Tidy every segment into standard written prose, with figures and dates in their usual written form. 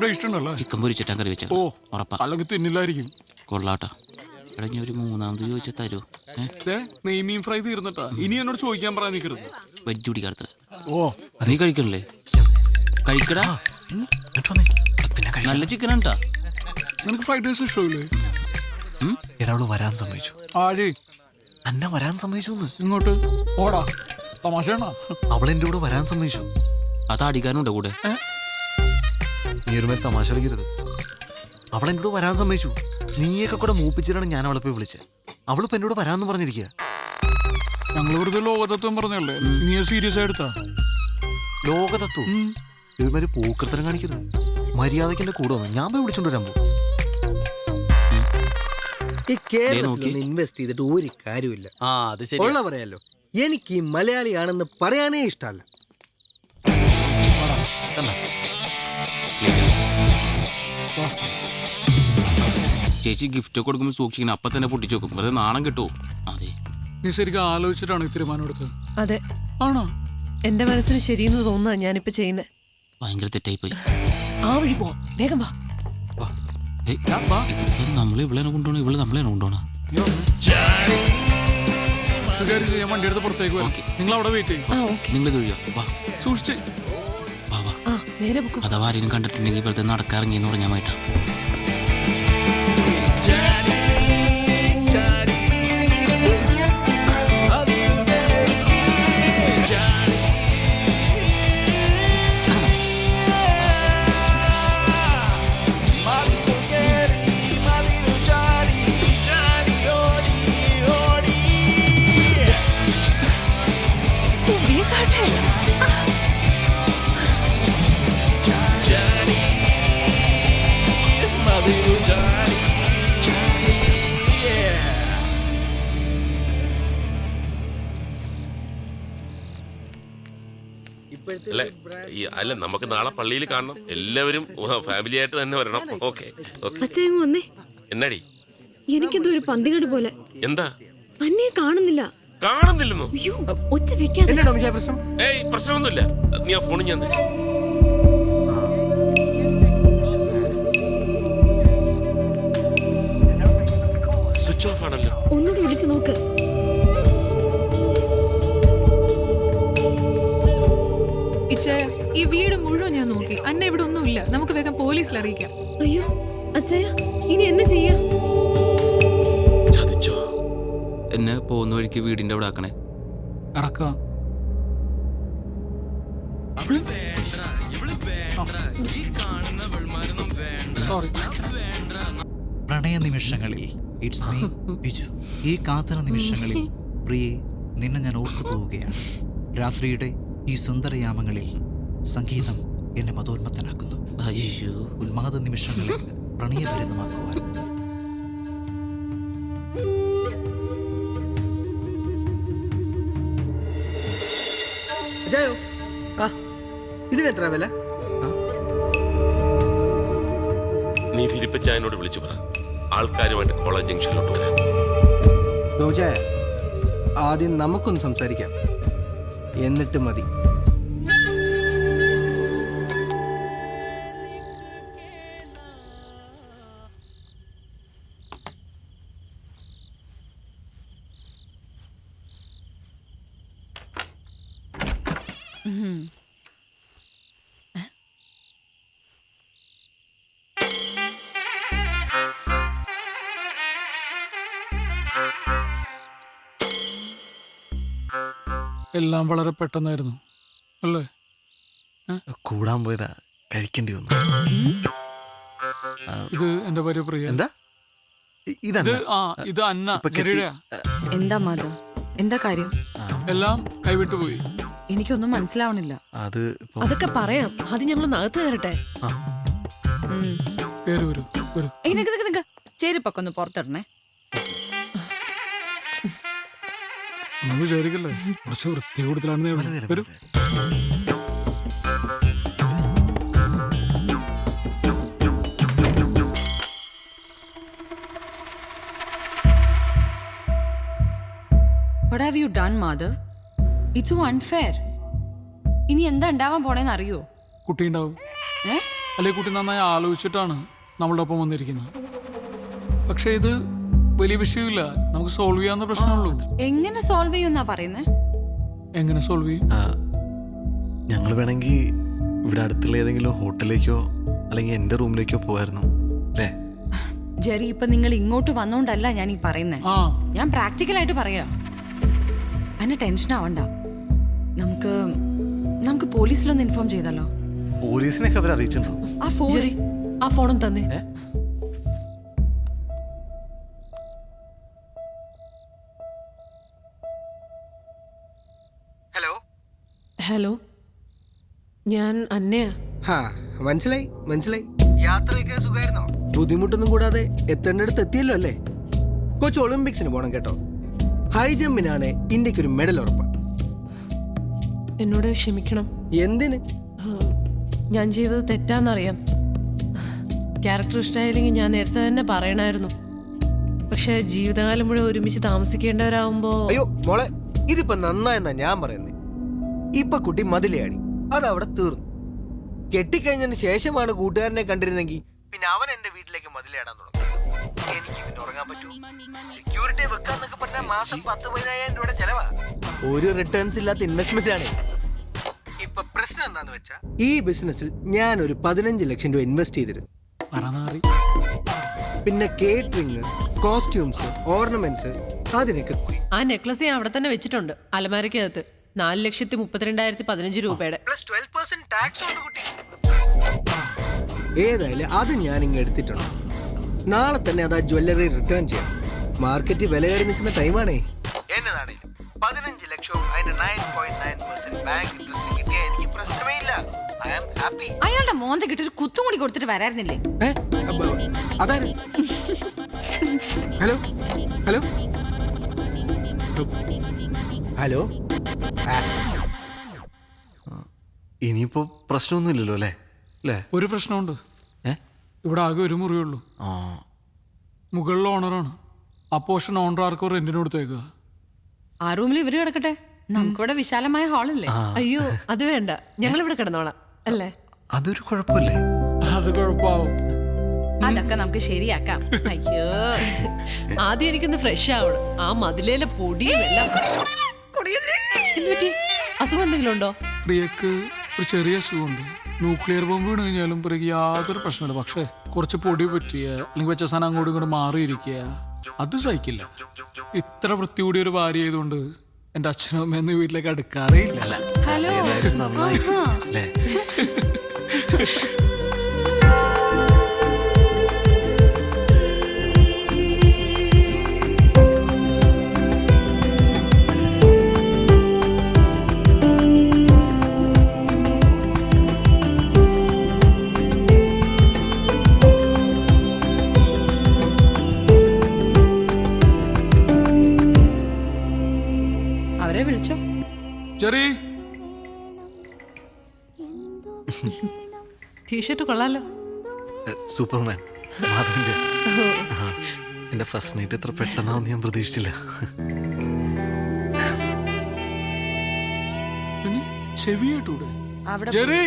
Taste ഉണ്ടല്ലോ. Chicken പൊരിച്ചിട്ടാ കറി വെച്ച. ഓ ഉറപ്പാ. അല്ലെങ്കിൽ തിന്നില്ലായിരിക്കും. കൊള്ളാട്ടാ. എടാ ഞാൻ ഒരു മൂന്നാമത് ചോദിച്ച തരൂ. നെയ്മീൻ ഫ്രൈ തീർന്നിട്ടാ. ഇനി എന്നോട് ചോദിക്കാൻ പറയാൻ നിൽക്കരുത്. വെജ് കുടിക്കാത്ത. ഓ നീ കഴിക്കണല്ലേ? കഴിക്കടാ. നല്ല ചിക്കൻ ഉണ്ടാ. നിനക്ക് ഫ്രൈഡ് റൈസ് ഇഷ്ടമില്ലേ? എടാവള് വരാൻ സമ്മതിച്ചു. ആര്? അന്ന വരാൻ സമ്മതിച്ചു. ഇങ്ങോട്ട് ഓടാ. തമാശയാണോ? അവളെന്റെ കൂടെ വരാൻ സമ്മതിച്ചു. അത് അടിക്കാനുണ്ടോ കൂടെ? നീ ഒരു മേൽ തമാശ കളിക്കരുത്. അവളെന്റെ കൂടെ വരാൻ സമ്മതിച്ചു. നീയൊക്കെ കൂടെ മൂപ്പിച്ചിട്ടാണ് ഞാൻ അവളെ പോയി വിളിച്ചത്. അവളിപ്പോ എന്നോട് വരാന്ന് പറഞ്ഞിരിക്കുക. ഞങ്ങൾ വെറുതെ ലോകതത്വം പറഞ്ഞല്ലേ. നീ സീരിയസ് ആയിട്ടാ? ലോകതത്വം ഇതുമാതിരി പൂക്കൃത്തരം കാണിക്കരുത്. മര്യാദയ്ക്ക് എന്റെ കൂടെ വന്നു. ഞാൻ പോയി വിളിച്ചോണ്ട് വരാൻ പോകും. ഈ കേരളത്തിൽ ഇൻവെസ്റ്റ് ചെയ്തിട്ട് ഒരു കാര്യമില്ല. ഉള്ള പറയാലോ, എനിക്ക് ഈ മലയാളിയാണെന്ന് പറയാനേ ഇഷ്ടമല്ല. ചേച്ചി ഗിഫ്റ്റ് കൊടുക്കുമ്പോൾ സൂക്ഷിക്കണം. അപ്പൊ തന്നെ പൊട്ടിച്ചു നോക്കും. വെറുതെ നാണം കിട്ടുമോ? അതെ. നീ ശരിക്കും ആലോചിച്ചിട്ടാണ് ഈ തീരുമാനം എടുത്തത്? അതെ. ആണോ? എന്റെ മനസ്സിന് ശരിയെന്ന് തോന്നുന്ന ഞാനിപ്പോ ചെയ്യുന്നത്. ഭയങ്കര തെറ്റായി പോയി. ആ വഴി പോവാം. വേഗം വാ. നമ്മളെ ഇവിടെ കൊണ്ടുപോകണം. ഇവിടെ നമ്മളെ കൊണ്ടുപോകണം. ഞാൻ വണ്ടി എടുത്ത് പുറത്തേക്ക് വരാം. നിങ്ങൾ അവിടെ വെയിറ്റ് ചെയ്യും. നിങ്ങൾ തൊഴിയോ? വാ സൂക്ഷിച്ച്. വാ വാ. അഥവാ ആരെയും കണ്ടിട്ടുണ്ടെങ്കിൽ ഇപ്പോഴത്തെ നടക്കാറിങ്ങിയെന്ന് പറഞ്ഞാൽ മായിട്ടാ. അല്ല, നമുക്ക് നാളെ പള്ളിയിൽ കാണണം. എല്ലാവരും ഫാമിലി ആയിട്ട് തന്നെ വരണം. ഓക്കെ. എന്നാടി? എനിക്കെന്തോ ഒരു പന്തികേട് പോലെ. എന്താ? അന്നേ കാണുന്നില്ലെന്നോ? ഏയ് പ്രശ്നമൊന്നുമില്ല. നീ ആ ഫോണിൽ ഞാൻ സ്വിച്ച് ഓഫ് ആണല്ലോ. ഒന്നുകൂടി വിളിച്ചു നോക്ക്. ഈ വീട് മുഴുവൻ ഞാൻ നോക്കി. അന്നെ ഇവിടെ ഒന്നുമില്ല. നമുക്ക് വേഗം പോലീസിൽ അറിയിക്കാം. അയ്യോ അച്ഛയ, ഇനി എന്നെ ചെയ്യാ? എന്നെ പോകുന്ന വഴിക്ക് വീടിന്റെ അവിടെ ആക്കണേ. ഇറക്കാം. പ്രണയ നിമിഷങ്ങളിൽ ഇറ്റ്സ് മീ ബിജു. ഈ കാത്തന നിമിഷങ്ങളിൽ പ്രിയെ നിന്നെ ഞാൻ ഓർത്തു പോവുകയാണ്. രാത്രിയുടെ ഈ സുന്ദരയാമങ്ങളിൽ സംഗീതം എന്നെ മതോന്മത്തനാക്കുന്നു. ഉന്മാദ നിമിഷങ്ങളിൽ പ്രണയഭരിതമാക്കുവാൻ. ഇതിനെത്ര വില? നീ ഫിലിപ്പച്ചായനോട് വിളിച്ചു പറ ആൾക്കാരുമായിട്ട് കോളേജ് ജംഗ്ഷനിലോട്ട് വരാം. ആദ്യം നമുക്കൊന്ന് സംസാരിക്കാം, എന്നിട്ട് മതി. എല്ലാം വളരെ പെട്ടെന്നായിരുന്നു അല്ലേ? കൂടാൻ പോയതാ, കഴിക്കേണ്ടി വന്നു. ഇത് എന്റെ ഭാര്യ പ്രിയ. എന്താ ഇത് അന്ന. എന്താ മാധവ്, എന്താ കാര്യം? എല്ലാം കൈവിട്ടു പോയി. എനിക്കൊന്നും മനസ്സിലാവണില്ല. അതൊക്കെ പറയാം. ആദ്യം ഞങ്ങൾ നകത്ത് കയറട്ടെ. ചേരിപ്പൊക്കെ ഒന്ന് പുറത്തിടണേ. വിചാരിക്കല്ലേ, കുറച്ച് വൃത്തി കൂടുതലാണെന്ന് വരും. What have you done, mother? It's so unfair. ഇനി എന്താ ഉണ്ടാവാൻ പോണേന്ന് അറിയോ? കുട്ടി ഉണ്ടാവും. അല്ലെങ്കിൽ കുട്ടി നന്നായി ആലോചിച്ചിട്ടാണ് നമ്മളുടെ ഒപ്പം വന്നിരിക്കുന്നത്. പക്ഷെ ഇത് വലിയ വിഷയമില്ല, നമുക്ക് സോൾവ് ചെയ്യാവുന്ന പ്രശ്നമുള്ളൂ. എങ്ങനെ സോൾവ് ചെയ്യുന്നാ പറയുന്നേ? എങ്ങനെ സോൾവ് ചെയ്യും? ഞങ്ങൾ വേണമെങ്കിൽ ഇവിടെ അടുത്തുള്ള ഏതെങ്കിലും ഹോട്ടലിലേക്കോ അല്ലെങ്കിൽ എൻ്റെ റൂമിലേക്കോ പോയായിരുന്നു അല്ലേ? ജെറി, ഇപ്പൊ നിങ്ങൾ ഇങ്ങോട്ട് വന്നോണ്ടല്ല ഞാൻ ഈ പറയുന്നേ. ഞാൻ പ്രാക്ടിക്കലായിട്ട് പറയാ. അതിന് ടെൻഷൻ ആവണ്ട. നമുക്ക് പോലീസിലൊന്ന് ഇൻഫോം ചെയ്താലോ? പോലീസിനൊക്കെ അവർ അറിയിച്ചിട്ടുണ്ടോ? ആ ഫോണും തന്നെ. ഹലോ ഹലോ, ഞാൻ അന്നയാ. മനസ്സിലായി. യാത്രയൊക്കെ സുഖമായിരുന്നോ? ബുദ്ധിമുട്ടൊന്നും കൂടാതെ എത്തേണ്ടടുത്ത് എത്തിയല്ലോ അല്ലേ? കൊച്ചു ഒളിമ്പിക്സിന് പോണം കേട്ടോ. ഹൈ ജമ്പിനാണ് ഇന്ത്യക്ക് ഒരു മെഡൽ ഉറപ്പാണ്. എന്നോട് ക്ഷമിക്കണം. എന്തിന്? ഞാൻ ചെയ്തത് തെറ്റാന്നറിയാം. ക്യാരക്ടർ ഇഷ്ടമായില്ലെങ്കിൽ ഞാൻ നേരത്തെ തന്നെ പറയണമായിരുന്നു. പക്ഷെ ജീവിതകാലം മുഴുവൻ ഒരുമിച്ച് താമസിക്കേണ്ടവരാകുമ്പോ... അയ്യോ മോളെ, ഇതിപ്പോ നന്നായെന്നാ ഞാൻ പറയുന്നത്. ഇപ്പൊ കുട്ടി മതിലയാടി, അതവിടെ തീർന്നു. കെട്ടിക്കഴിഞ്ഞതിന് ശേഷമാണ് കൂട്ടുകാരനെ കണ്ടിരുന്നെങ്കിൽ പിന്നെ അവൻ എന്റെ വീട്ടിലേക്ക് മതിലയാടാൻ തുടങ്ങി. എനിക്ക് പിന്നെ ഉറങ്ങാൻ പറ്റൂ? സെക്യൂരിറ്റി വെക്കാന്നൊക്കെ പറഞ്ഞാൽ മാസം 10,000-15,000 രൂപയുടെ ചെലവാ. ഒരു റിട്ടേൺസ് ഇല്ലാത്ത ഇൻവെസ്റ്റ്മെന്റ് ആണ്. ഇപ്പൊ പ്രശ്നം എന്താന്ന് വെച്ചാ, ഈ ബിസിനസ്സിൽ ഞാൻ ഒരു 15 ലക്ഷം രൂപ ഇൻവെസ്റ്റ് ചെയ്തിരുന്നു. പിന്നെ കേറ്ററിംഗ്, കോസ്റ്റ്യൂംസ്, ഓർണമെന്റ്സ്, അതിനൊക്കെ ആ നെക്ലസ് ഞാൻ അവിടെ തന്നെ വെച്ചിട്ടുണ്ട്, അലമാരക്കകത്ത്. 4,32,15 രൂപയുടെ. പ്ലസ് 12% ടാക്സ് ഉണ്ട് കുട്ടി. ഏതായാലും അത് ഞാൻ ഇങ്ങ് എടുത്തിട്ടുണ്ട്. നാളെ തന്നെ അത് ആ ജ്വല്ലറി റിട്ടേൺ ചെയ്യാം. മാർക്കറ്റ് വില കയറി നിൽക്കുന്ന ടൈമാണേ. എന്നതാണേലും 15 ലക്ഷവും അതിന്റെ 9.9% ബാങ്ക് ഇൻട്രസ്റ്റ് കിട്ടിയ എനിക്ക് പ്രശ്നമേ ഇല്ല. I am happy. അയാളുടെ മോന്ത കിട്ടി ഒരു കുത്തും കൂടി കൊടുത്തിട്ട് വരായിരുന്നില്ലേ? അതാര്? Hello hello hello. ഇനിയിപ്പോ പ്രശ്നമൊന്നുമില്ലല്ലോ അല്ലേ? ഒരു പ്രശ്നമുണ്ട്. ഇവിടെ ആകെ ഒരു മുറിയുള്ളൂ. മുകളിൽ ഓണറാണ്. ആ പോർഷൻ ഓണർ ആർക്കോ റെന്റിന് കൊടുത്തേക്കുക. ആ റൂമിൽ ഇവര് കിടക്കട്ടെ, നമുക്കിവിടെ വിശാലമായ ഹാളല്ലേ. അയ്യോ അത് വേണ്ട, ഞങ്ങൾ ഇവിടെ കിടന്നോളാം അല്ലേ? അതൊരു കുഴപ്പമില്ലേ? അത് കുഴപ്പമാവും. അതൊക്കെ നമുക്ക് ശരിയാക്കാം. അയ്യോ, ആദ്യം എനിക്കൊന്ന് ഫ്രഷ് ആവണം. ആ മതിലേലെ പൊടിയും എല്ലാം. അസുഖം എന്തെങ്കിലും ഉണ്ടോ? പ്രിയക്ക് ഒരു ചെറിയ അസുഖമുണ്ട്. ന്യൂക്ലിയർ ബോംബ് വീണ് കഴിഞ്ഞാലും പ്രിയക്ക് യാതൊരു പ്രശ്നമില്ല. പക്ഷേ കുറച്ച് പൊടി പറ്റിയ അല്ലെങ്കിൽ വെച്ച സാധനം അങ്ങോട്ടും ഇങ്ങോട്ട് മാറിയിരിക്കുക, അത് സഹിക്കില്ല. ഇത്ര വൃത്തി കൂടിയ ഒരു ഭാര്യ ആയതുകൊണ്ട് എൻ്റെ അച്ഛനും അമ്മയൊന്നും വീട്ടിലേക്ക് അടുക്കാറേ ഇല്ല. ഹലോ. നന്നായി അല്ലേ? അവരെ വിളിച്ചോ? ചെറി, ടീഷർട്ട് കൊള്ളാലോ. സൂപ്പർമാൻ മാധവന്റെ. എന്റെ ഫസ്റ്റ് നൈറ്റ് എത്ര പെട്ടെന്നാവും ഞാൻ പ്രതീക്ഷിച്ചില്ല. ചെവിയായിട്ടൂടെ? അവിടെ ചെറി,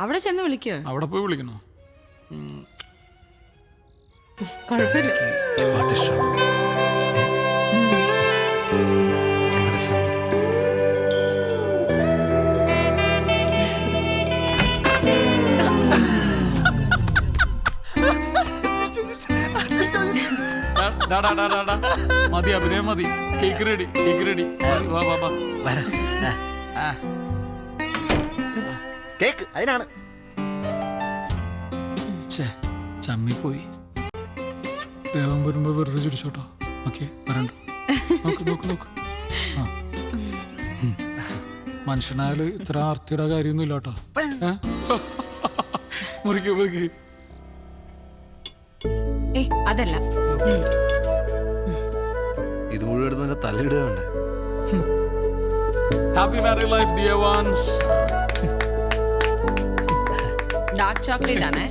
അവിടെ ചെന്ന് വിളിക്കോ? അവിടെ പോയി വിളിക്കണോ? കുഴപ്പമില്ല. മതി അഭിനയം മതി. Cake ready, cake ready. വാ വാ വാ. കേക്ക് അതിനാണ്. ചമ്മിപ്പോയി. ദേവൻ വരുമ്പോ വെറുതെ ചിരിച്ചോട്ടോ. ഓക്കെ, വരണ്ട. നോക്ക് നോക്ക് നോക്ക്. മനുഷ്യനായാല് ഇത്ര ആർത്തിയുടെ കാര്യമൊന്നും ഇല്ല കേട്ടോ. മുറിക്ക് മുറിക്ക്. അതല്ല, ഇത് മുഴുവൻ എടുത്ത് തലയിടുക വേണ്ടേ? Happy married life dear ones. Dark chocolate ആണേ.